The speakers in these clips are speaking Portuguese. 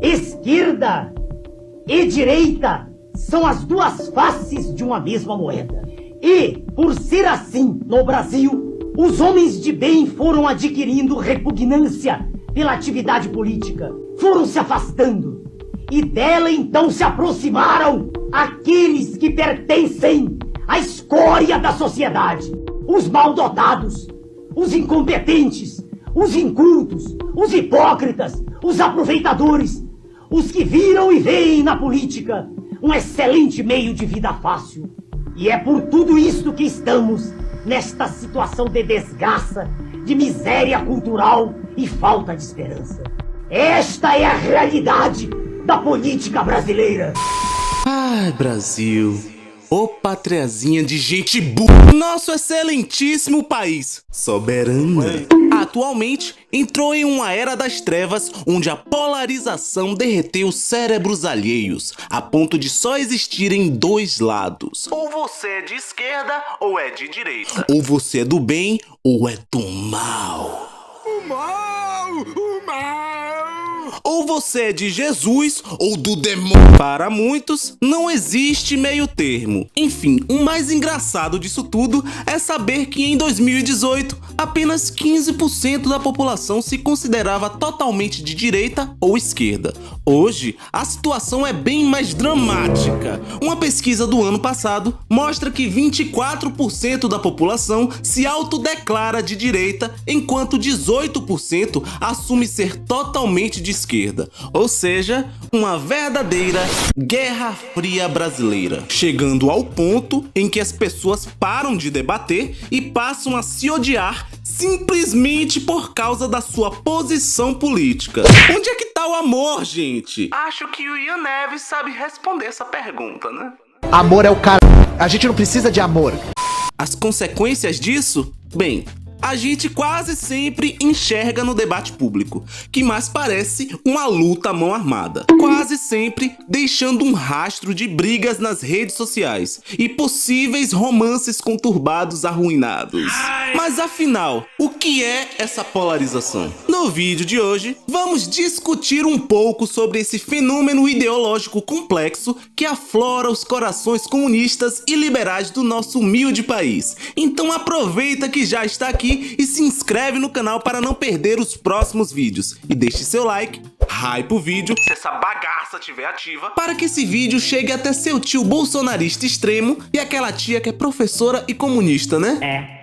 Esquerda e direita são as duas faces de uma mesma moeda. E, por ser assim no Brasil, os homens de bem foram adquirindo repugnância pela atividade política, foram se afastando, e dela então se aproximaram aqueles que pertencem à escória da sociedade, os mal-dotados, os incompetentes, os incultos, os hipócritas, os aproveitadores, os que viram e veem na política um excelente meio de vida fácil. E é por tudo isto que estamos nesta situação de desgraça, de miséria cultural e falta de esperança. Esta é a realidade da política brasileira. Ai, Brasil, ô patriazinha de gente burra, nosso excelentíssimo país soberano, atualmente entrou em uma era das trevas onde a polarização derreteu cérebros alheios, a ponto de só existirem dois lados. Ou você é de esquerda ou é de direita. Ou você é do bem ou é do mal. O mal! O mal! Ou você é de Jesus ou do demônio. Para muitos, não existe meio termo. Enfim, o mais engraçado disso tudo é saber que em 2018, apenas 15% da população se considerava totalmente de direita ou esquerda. Hoje, a situação é bem mais dramática. Uma pesquisa do ano passado mostra que 24% da população se autodeclara de direita, enquanto 18% assume ser totalmente de esquerda. Ou seja, uma verdadeira Guerra Fria brasileira, chegando ao ponto em que as pessoas param de debater e passam a se odiar simplesmente por causa da sua posição política. Onde é que tá o amor, gente? Acho que o Ian Neves sabe responder essa pergunta, né? Amor é o cara. A gente não precisa de amor. As consequências disso? Bem, a gente quase sempre enxerga no debate público, que mais parece uma luta à mão armada, quase sempre deixando um rastro de brigas nas redes sociais e possíveis romances conturbados arruinados. Mas afinal, o que é essa polarização? No vídeo de hoje, vamos discutir um pouco sobre esse fenômeno ideológico complexo que aflora os corações comunistas e liberais do nosso humilde país. Então aproveita que já está aqui e se inscreve no canal para não perder os próximos vídeos. E deixe seu like, hype o vídeo, se essa bagaça estiver ativa, para que esse vídeo chegue até seu tio bolsonarista extremo e aquela tia que é professora e comunista, né?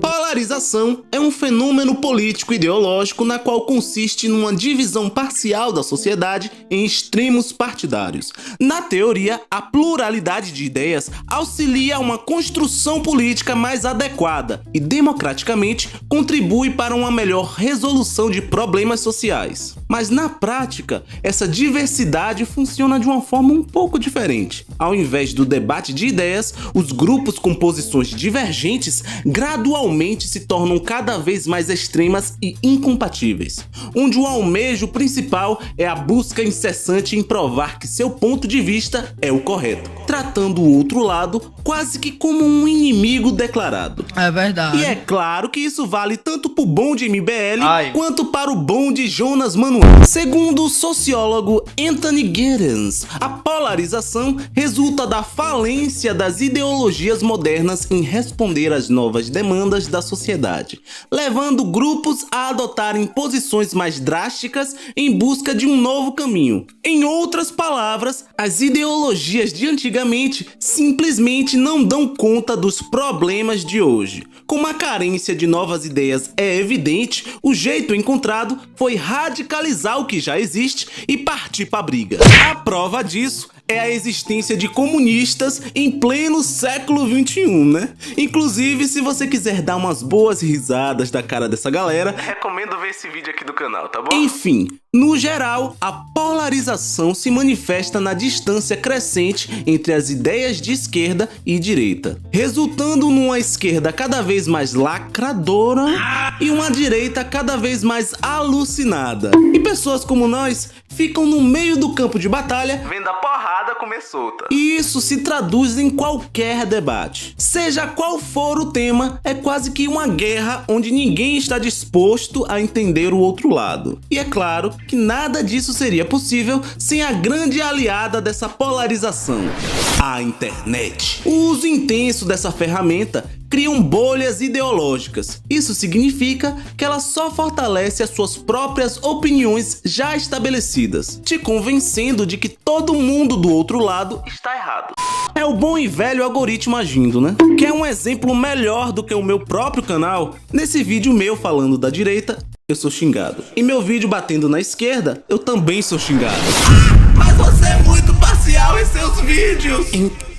Polarização é um fenômeno político ideológico na qual consiste numa divisão parcial da sociedade em extremos partidários. Na teoria, a pluralidade de ideias auxilia a uma construção política mais adequada e democraticamente contribui para uma melhor resolução de problemas sociais. Mas na prática, essa diversidade funciona de uma forma um pouco diferente. Ao invés do debate de ideias, os grupos com posições divergentes gradualmente se tornam cada vez mais extremas e incompatíveis, onde o almejo principal é a busca incessante em provar que seu ponto de vista é o correto, tratando o outro lado quase que como um inimigo declarado. É verdade. E é claro que isso vale tanto pro bom de MBL quanto para o bom de Jonas Manuel. Segundo o sociólogo Anthony Giddens, a polarização resulta da falência das ideologias modernas em responder às novas demandas da sociedade, levando grupos a adotarem posições mais drásticas em busca de um novo caminho. Em outras palavras, as ideologias de antigamente simplesmente não dão conta dos problemas de hoje. Como a carência de novas ideias é evidente, o jeito encontrado foi radicalizar o que já existe e partir para a briga. A prova disso é a existência de comunistas em pleno século XXI, né? Inclusive, se você quiser dar umas boas risadas da cara dessa galera, recomendo ver esse vídeo aqui do canal, tá bom? Enfim, no geral, a polarização se manifesta na distância crescente entre as ideias de esquerda e direita, resultando numa esquerda cada vez mais lacradora e uma direita cada vez mais alucinada. E pessoas como nós ficam no meio do campo de batalha, vendo a porrada comer solta. E isso se traduz em qualquer debate. Seja qual for o tema, é quase que uma guerra onde ninguém está disposto a entender o outro lado. E é claro que nada disso seria possível sem a grande aliada dessa polarização, a internet. O uso intenso dessa ferramenta criam bolhas ideológicas. Isso significa que ela só fortalece as suas próprias opiniões já estabelecidas, te convencendo de que todo mundo do outro lado está errado. É o bom e velho algoritmo agindo, né? Quer um exemplo melhor do que o meu próprio canal? Nesse vídeo meu falando da direita, eu sou xingado. Em meu vídeo batendo na esquerda, eu também sou xingado. Mas você é muito parcial em seus vídeos!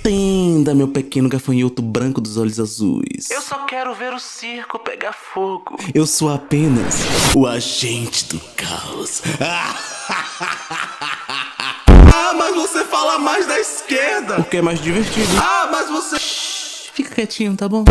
Entenda, meu pequeno gafanhoto branco dos olhos azuis. Eu só quero ver o circo pegar fogo. Eu sou apenas o agente do caos. Ah, mas você fala mais da esquerda. Porque é mais divertido. Ah, mas você... Shhh, fica quietinho, tá bom?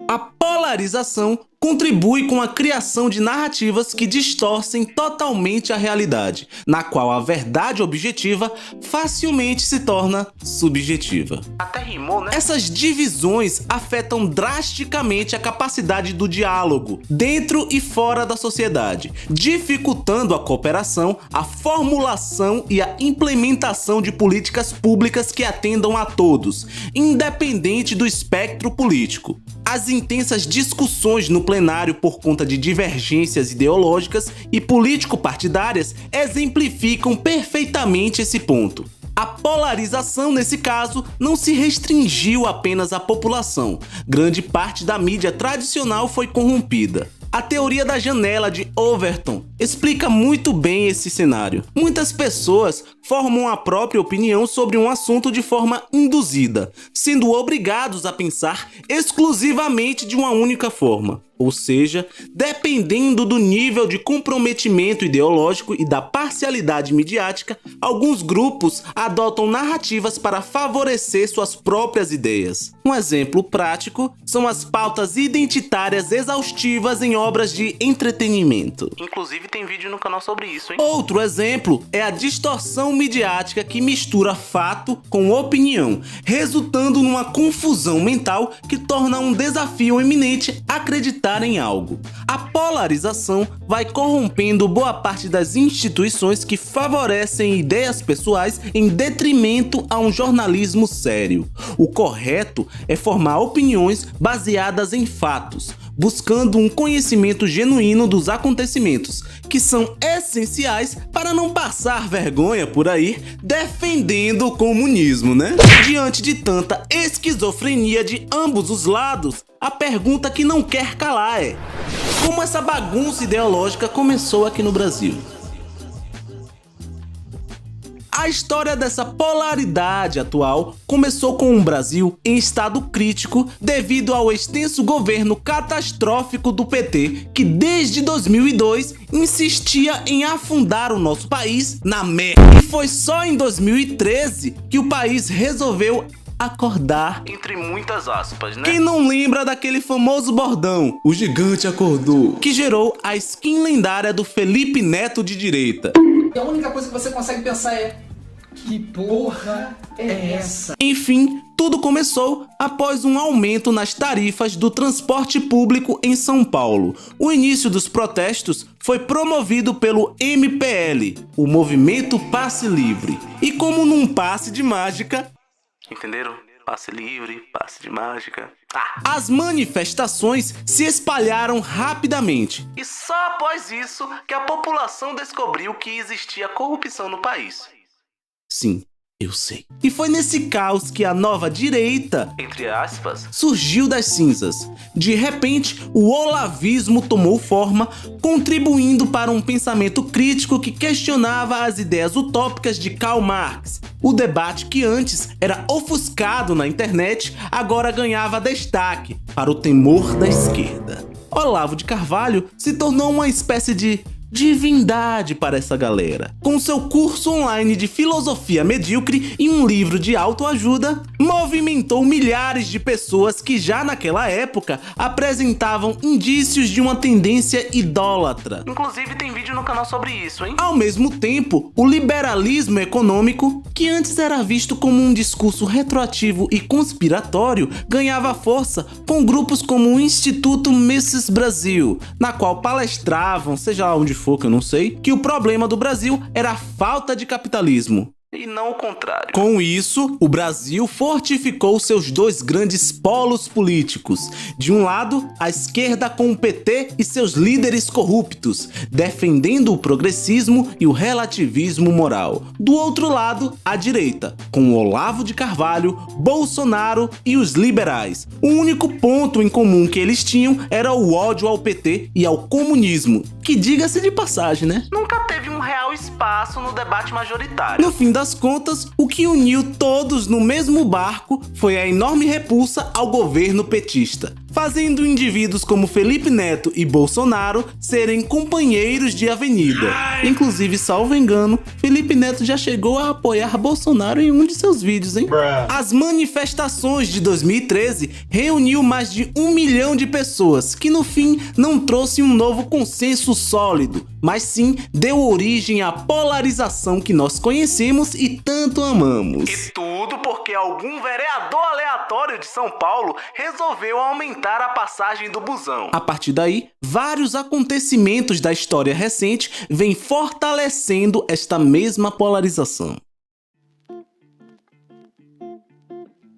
A polarização contribui com a criação de narrativas que distorcem totalmente a realidade, na qual a verdade objetiva facilmente se torna subjetiva. Até rimou, né? Essas divisões afetam drasticamente a capacidade do diálogo dentro e fora da sociedade, dificultando a cooperação, a formulação e a implementação de políticas públicas que atendam a todos, independente do espectro político. As intensas discussões no plenário por conta de divergências ideológicas e político-partidárias exemplificam perfeitamente esse ponto. A polarização, nesse caso, não se restringiu apenas à população. Grande parte da mídia tradicional foi corrompida. A teoria da janela de Overton explica muito bem esse cenário. Muitas pessoas formam a própria opinião sobre um assunto de forma induzida, sendo obrigados a pensar exclusivamente de uma única forma. Ou seja, dependendo do nível de comprometimento ideológico e da parcialidade midiática, alguns grupos adotam narrativas para favorecer suas próprias ideias. Um exemplo prático são as pautas identitárias exaustivas em obras de entretenimento. Inclusive tem vídeo no canal sobre isso, hein? Outro exemplo é a distorção midiática que mistura fato com opinião, resultando numa confusão mental que torna um desafio eminente acreditar em algo. A polarização vai corrompendo boa parte das instituições que favorecem ideias pessoais em detrimento a um jornalismo sério. O correto é formar opiniões baseadas em fatos, buscando um conhecimento genuíno dos acontecimentos, que são essenciais para não passar vergonha por aí defendendo o comunismo, né? Diante de tanta esquizofrenia de ambos os lados, a pergunta que não quer calar é: como essa bagunça ideológica começou aqui no Brasil? A história dessa polaridade atual começou com um Brasil em estado crítico devido ao extenso governo catastrófico do PT, que desde 2002 insistia em afundar o nosso país na merda. E foi só em 2013 que o país resolveu acordar, entre muitas aspas, né? Quem não lembra daquele famoso bordão, o gigante acordou, que gerou a skin lendária do Felipe Neto de direita. E a única coisa que você consegue pensar é: que porra é essa? Enfim, tudo começou após um aumento nas tarifas do transporte público em São Paulo. O início dos protestos foi promovido pelo MPL, o Movimento Passe Livre. E como num passe de mágica... Entenderam? Passe livre, passe de mágica. As manifestações se espalharam rapidamente. E só após isso que a população descobriu que existia corrupção no país. Sim, eu sei. E foi nesse caos que a nova direita, entre aspas, surgiu das cinzas. De repente, o olavismo tomou forma, contribuindo para um pensamento crítico que questionava as ideias utópicas de Karl Marx. O debate que antes era ofuscado na internet, agora ganhava destaque para o temor da esquerda. Olavo de Carvalho se tornou uma espécie de divindade para essa galera. Com seu curso online de filosofia medíocre e um livro de autoajuda, movimentou milhares de pessoas que já naquela época apresentavam indícios de uma tendência idólatra. Inclusive tem vídeo no canal sobre isso, hein? Ao mesmo tempo, o liberalismo econômico, que antes era visto como um discurso retroativo e conspiratório, ganhava força com grupos como o Instituto Mises Brasil, na qual palestravam, seja lá onde for que eu não sei, que o problema do Brasil era a falta de capitalismo. E não o contrário. Com isso, o Brasil fortificou seus dois grandes polos políticos. De um lado, a esquerda com o PT e seus líderes corruptos, defendendo o progressismo e o relativismo moral. Do outro lado, a direita, com o Olavo de Carvalho, Bolsonaro e os liberais. O único ponto em comum que eles tinham era o ódio ao PT e ao comunismo, que diga-se de passagem, né? Nunca teve um real espaço no debate majoritário. No fim das contas, o que uniu todos no mesmo barco foi a enorme repulsa ao governo petista, fazendo indivíduos como Felipe Neto e Bolsonaro serem companheiros de avenida. Inclusive, salvo engano, Felipe Neto já chegou a apoiar Bolsonaro em um de seus vídeos, hein? As manifestações de 2013 reuniu mais de 1 milhão de pessoas, que no fim não trouxe um novo consenso sólido, mas sim deu origem à polarização que nós conhecemos e tanto amamos. E tudo porque algum vereador aleatório de São Paulo resolveu aumentar a passagem do busão. A partir daí, vários acontecimentos da história recente vêm fortalecendo esta mesma polarização.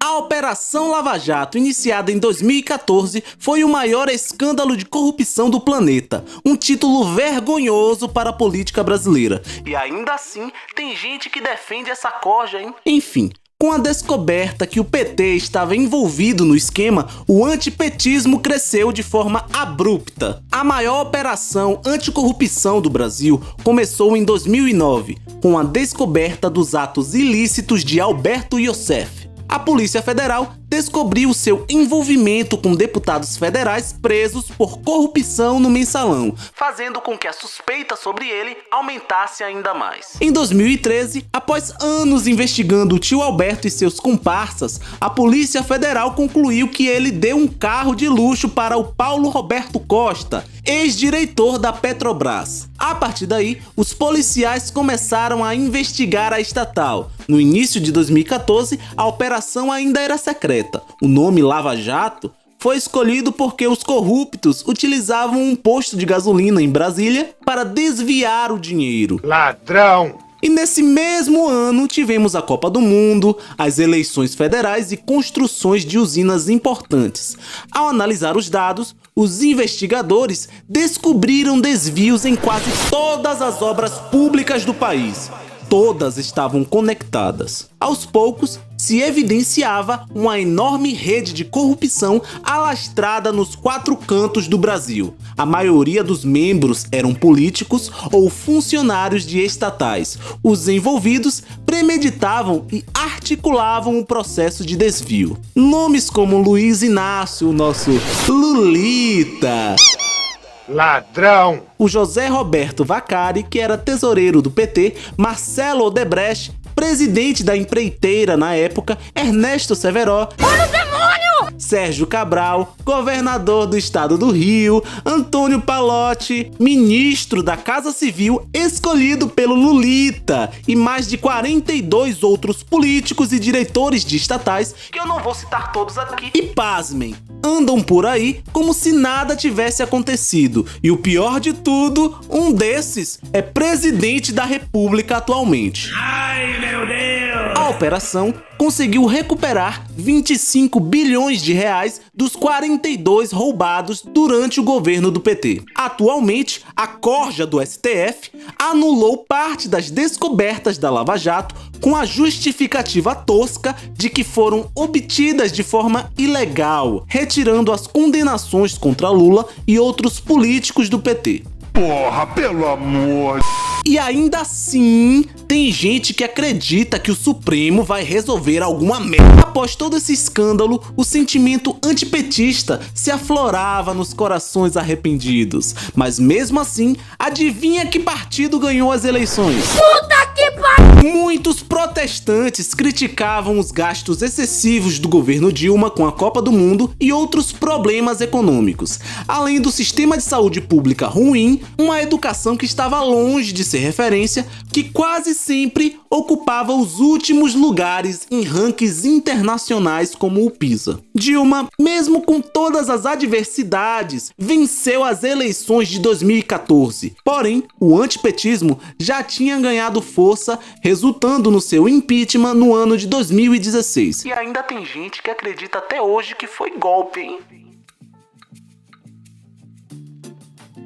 A Operação Lava Jato, iniciada em 2014, foi o maior escândalo de corrupção do planeta. Um título vergonhoso para a política brasileira. E ainda assim, tem gente que defende essa corja, hein? Enfim, com a descoberta que o PT estava envolvido no esquema, o antipetismo cresceu de forma abrupta. A maior operação anticorrupção do Brasil começou em 2009, com a descoberta dos atos ilícitos de Alberto Youssef. A Polícia Federal descobriu seu envolvimento com deputados federais presos por corrupção no Mensalão, fazendo com que a suspeita sobre ele aumentasse ainda mais. Em 2013, após anos investigando o tio Alberto e seus comparsas, a Polícia Federal concluiu que ele deu um carro de luxo para o Paulo Roberto Costa, ex-diretor da Petrobras. A partir daí, os policiais começaram a investigar a estatal. No início de 2014, a operação ainda era secreta. O nome Lava Jato foi escolhido porque os corruptos utilizavam um posto de gasolina em Brasília para desviar o dinheiro. Ladrão! E nesse mesmo ano tivemos a Copa do Mundo, as eleições federais e construções de usinas importantes. Ao analisar os dados, os investigadores descobriram desvios em quase todas as obras públicas do país. Todas estavam conectadas. Aos poucos, se evidenciava uma enorme rede de corrupção alastrada nos 4 cantos do Brasil. A maioria dos membros eram políticos ou funcionários de estatais. Os envolvidos premeditavam e articulavam o processo de desvio. Nomes como Luiz Inácio, o nosso Lulita, Ladrão! o José Roberto Vaccari, que era tesoureiro do PT, Marcelo Odebrecht, presidente da empreiteira na época, Ernesto Severo, Sérgio Cabral, governador do estado do Rio, Antônio Pallotti, ministro da Casa Civil escolhido pelo Lulita, e mais de 42 outros políticos e diretores de estatais, que eu não vou citar todos aqui. E pasmem, andam por aí como se nada tivesse acontecido. E o pior de tudo, um desses é presidente da República atualmente. Ai, meu Deus! A operação conseguiu recuperar 25 bilhões de reais dos 42 roubados durante o governo do PT. Atualmente, a corja do STF anulou parte das descobertas da Lava Jato com a justificativa tosca de que foram obtidas de forma ilegal, retirando as condenações contra Lula e outros políticos do PT. Porra, pelo amor... E ainda assim, tem gente que acredita que o Supremo vai resolver alguma merda. Após todo esse escândalo, o sentimento antipetista se aflorava nos corações arrependidos. Mas mesmo assim, adivinha que partido ganhou as eleições? Puta que pariu! Muitos protestantes criticavam os gastos excessivos do governo Dilma com a Copa do Mundo e outros problemas econômicos. Além do sistema de saúde pública ruim, uma educação que estava longe de ser referência, que quase sempre ocupava os últimos lugares em rankings internacionais como o PISA. Dilma, mesmo com todas as adversidades, venceu as eleições de 2014. Porém, o antipetismo já tinha ganhado força, resultando no seu impeachment no ano de 2016. E ainda tem gente que acredita até hoje que foi golpe, hein?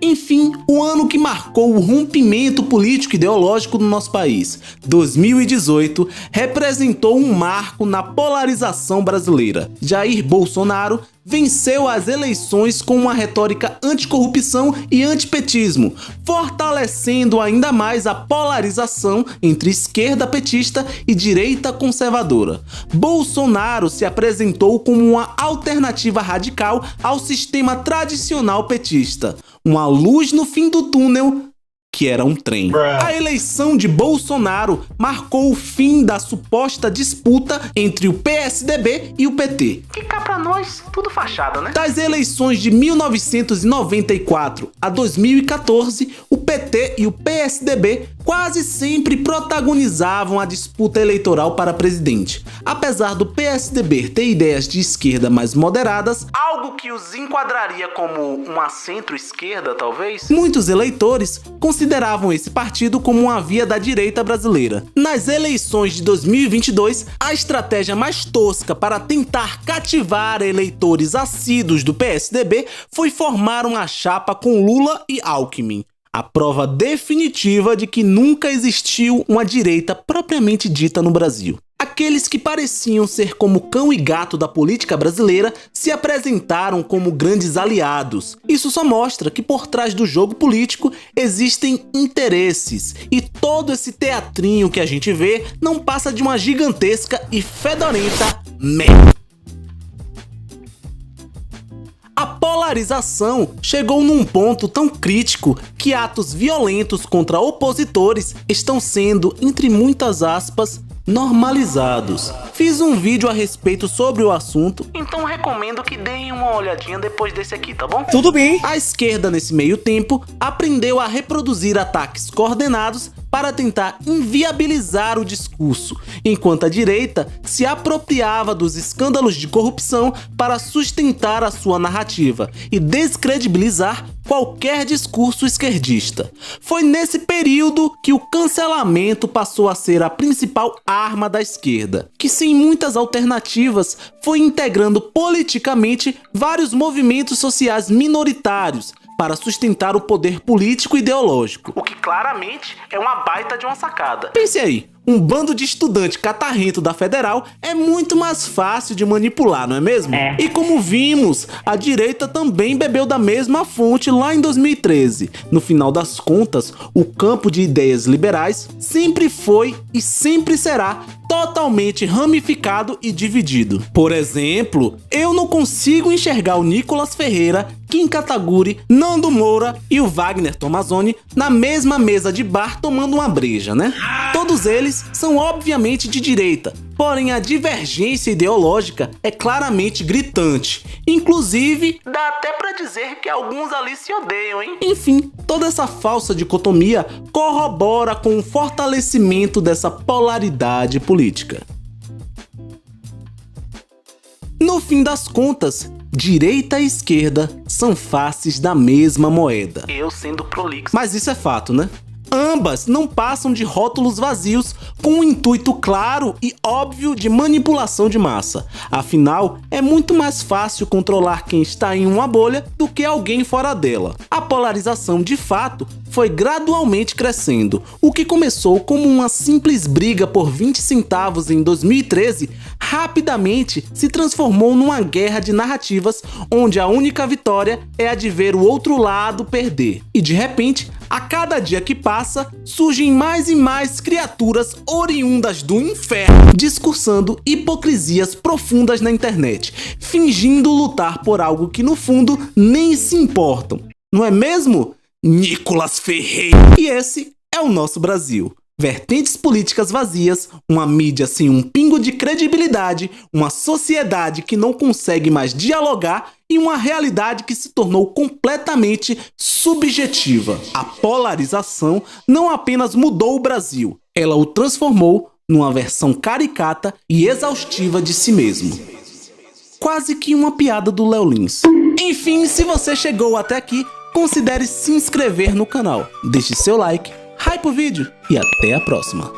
Enfim, o ano que marcou o rompimento político-ideológico do nosso país, 2018, representou um marco na polarização brasileira. Jair Bolsonaro venceu as eleições com uma retórica anticorrupção e antipetismo, fortalecendo ainda mais a polarização entre esquerda petista e direita conservadora. Bolsonaro se apresentou como uma alternativa radical ao sistema tradicional petista, uma luz no fim do túnel, que era um trem. A eleição de Bolsonaro marcou o fim da suposta disputa entre o PSDB e o PT. Que cá pra nós, tudo fachada, né? Das eleições de 1994 a 2014, o PT e o PSDB quase sempre protagonizavam a disputa eleitoral para presidente. Apesar do PSDB ter ideias de esquerda mais moderadas, algo que os enquadraria como uma centro-esquerda, talvez, muitos eleitores consideravam esse partido como uma via da direita brasileira. Nas eleições de 2022, a estratégia mais tosca para tentar cativar eleitores assíduos do PSDB foi formar uma chapa com Lula e Alckmin. A prova definitiva de que nunca existiu uma direita propriamente dita no Brasil. Aqueles que pareciam ser como cão e gato da política brasileira se apresentaram como grandes aliados. Isso só mostra que por trás do jogo político existem interesses, e todo esse teatrinho que a gente vê não passa de uma gigantesca e fedorenta merda. A polarização chegou num ponto tão crítico que atos violentos contra opositores estão sendo, entre muitas aspas, normalizados. Fiz um vídeo a respeito sobre o assunto, então recomendo que deem uma olhadinha depois desse aqui, tá bom? Tudo bem. A esquerda, nesse meio tempo, aprendeu a reproduzir ataques coordenados para tentar inviabilizar o discurso, enquanto a direita se apropriava dos escândalos de corrupção para sustentar a sua narrativa e descredibilizar qualquer discurso esquerdista. Foi nesse período que o cancelamento passou a ser a principal arma da esquerda, que sem muitas alternativas foi integrando politicamente vários movimentos sociais minoritários para sustentar o poder político e ideológico, o que claramente é uma baita de uma sacada. Pense aí, um bando de estudante catarrento da Federal é muito mais fácil de manipular, não é mesmo? E como vimos, a direita também bebeu da mesma fonte lá em 2013. No final das contas, o campo de ideias liberais sempre foi e sempre será totalmente ramificado e dividido. Por exemplo, eu não consigo enxergar o Nicolas Ferreira, Kim Kataguiri, Nando Moura e o Wagner Tomazoni na mesma mesa de bar tomando uma breja, né? Todos eles são obviamente de direita, porém a divergência ideológica é claramente gritante. Inclusive, dá até pra dizer que alguns ali se odeiam, hein? Enfim, toda essa falsa dicotomia corrobora com o fortalecimento dessa polaridade política. No fim das contas, direita e esquerda são faces da mesma moeda. Eu sendo prolixo. Mas isso é fato, né? Ambas não passam de rótulos vazios com um intuito claro e óbvio de manipulação de massa. Afinal, é muito mais fácil controlar quem está em uma bolha do que alguém fora dela. A polarização, de fato, foi gradualmente crescendo. O que começou como uma simples briga por 20 centavos em 2013, rapidamente se transformou numa guerra de narrativas onde a única vitória é a de ver o outro lado perder. E de repente, a cada dia que passa, surgem mais e mais criaturas oriundas do inferno, discursando hipocrisias profundas na internet, fingindo lutar por algo que no fundo nem se importam. Não é mesmo, Nicolas Ferreira? E esse é o nosso Brasil. Vertentes políticas vazias, uma mídia sem um pingo de credibilidade, uma sociedade que não consegue mais dialogar e uma realidade que se tornou completamente subjetiva. A polarização não apenas mudou o Brasil, ela o transformou numa versão caricata e exaustiva de si mesmo. Quase que uma piada do Léo Lins. Enfim, se você chegou até aqui, considere se inscrever no canal, deixe seu like, hype o vídeo e até a próxima.